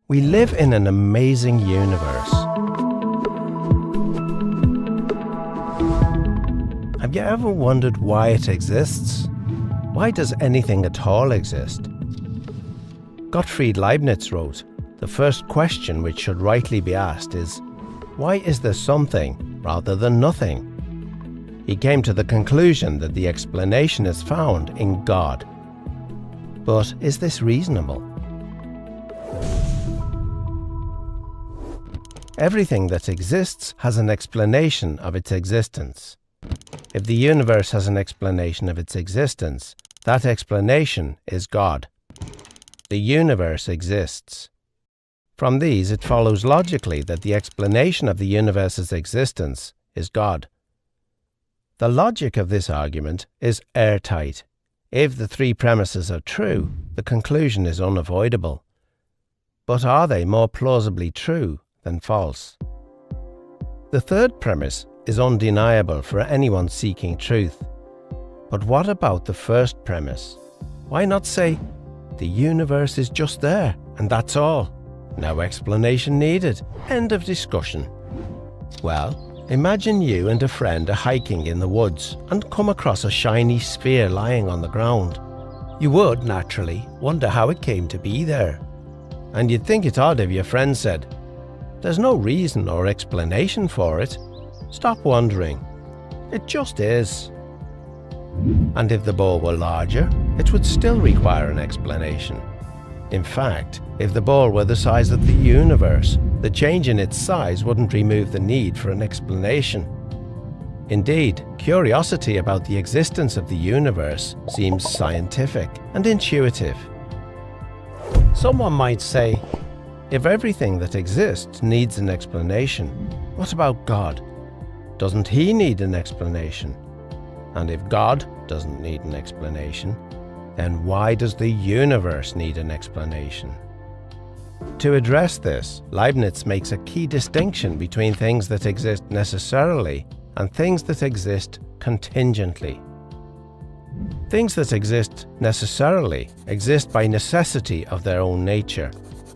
We live in an amazing universe. Have you ever wondered why it exists? Why does anything at all exist? Gottfried Leibniz wrote, "The first question which should rightly be asked is, why is there something rather than nothing?" He came to the conclusion that the explanation is found in God. But is this reasonable? Everything that exists has an explanation of its existence. If the universe has an explanation of its existence, that explanation is God. The universe exists. From these, it follows logically that the explanation of the universe's existence is God. The logic of this argument is airtight. If the three premises are true, the conclusion is unavoidable. But are they more plausibly true than false? The third premise is undeniable for anyone seeking truth. But what about the first premise? Why not say, the universe is just there, and that's all? No explanation needed. End of discussion. Well, imagine you and a friend are hiking in the woods and come across a shiny sphere lying on the ground. You would, naturally, wonder how it came to be there. And you'd think it odd if your friend said, "There's no reason or explanation for it. Stop wondering. It just is." And if the ball were larger, it would still require an explanation. In fact, if the ball were the size of the universe, the change in its size wouldn't remove the need for an explanation. Indeed, curiosity about the existence of the universe seems scientific and intuitive. Someone might say, if everything that exists needs an explanation, what about God? Doesn't he need an explanation? And if God doesn't need an explanation, then why does the universe need an explanation? To address this, Leibniz makes a key distinction between things that exist necessarily and things that exist contingently. Things that exist necessarily exist by necessity of their own nature.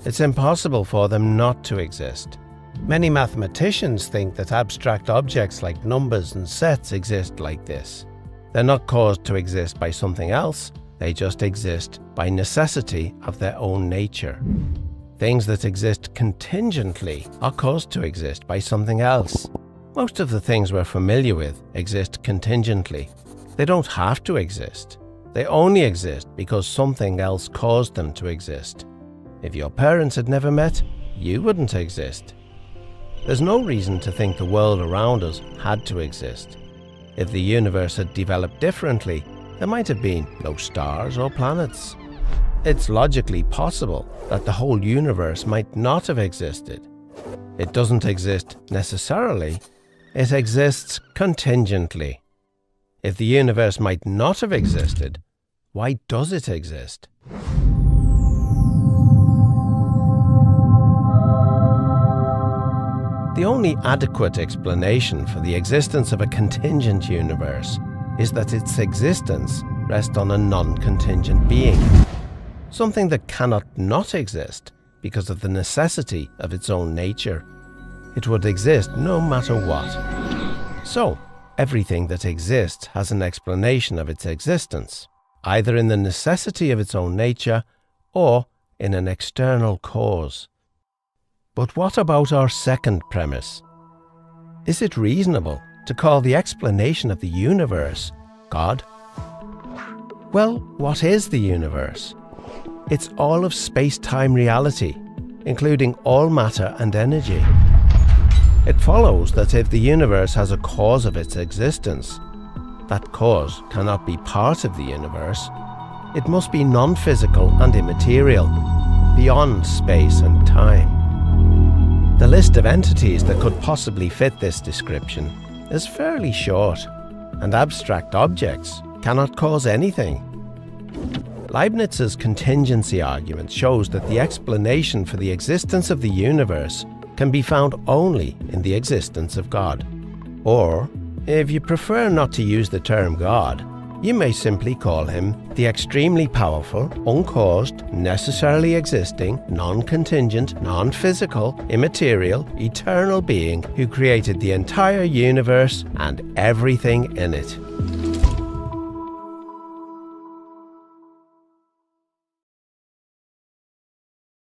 It's impossible for them not to exist. Many mathematicians think that abstract objects like numbers and sets exist like this. They're not caused to exist by something else, they just exist by necessity of their own nature. Things that exist contingently are caused to exist by something else. Most of the things we're familiar with exist contingently. They don't have to exist. They only exist because something else caused them to exist. If your parents had never met, you wouldn't exist. There's no reason to think the world around us had to exist. If the universe had developed differently, there might have been no stars or planets. It's logically possible that the whole universe might not have existed. It doesn't exist necessarily, it exists contingently. If the universe might not have existed, why does it exist? The only adequate explanation for the existence of a contingent universe is that its existence rests on a non-contingent being, something that cannot not exist because of the necessity of its own nature. It would exist no matter what. So, everything that exists has an explanation of its existence, either in the necessity of its own nature or in an external cause. But what about our second premise? Is it reasonable to call the explanation of the universe God? Well, what is the universe? It's all of space-time reality, including all matter and energy. It follows that if the universe has a cause of its existence, that cause cannot be part of the universe. It must be non-physical and immaterial, beyond space and time. The list of entities that could possibly fit this description is fairly short, and abstract objects cannot cause anything. Leibniz's contingency argument shows that the explanation for the existence of the universe can be found only in the existence of God. Or, if you prefer not to use the term God, You may simply call him the extremely powerful, uncaused, necessarily existing, non-contingent, non-physical, immaterial, eternal being who created the entire universe and everything in it.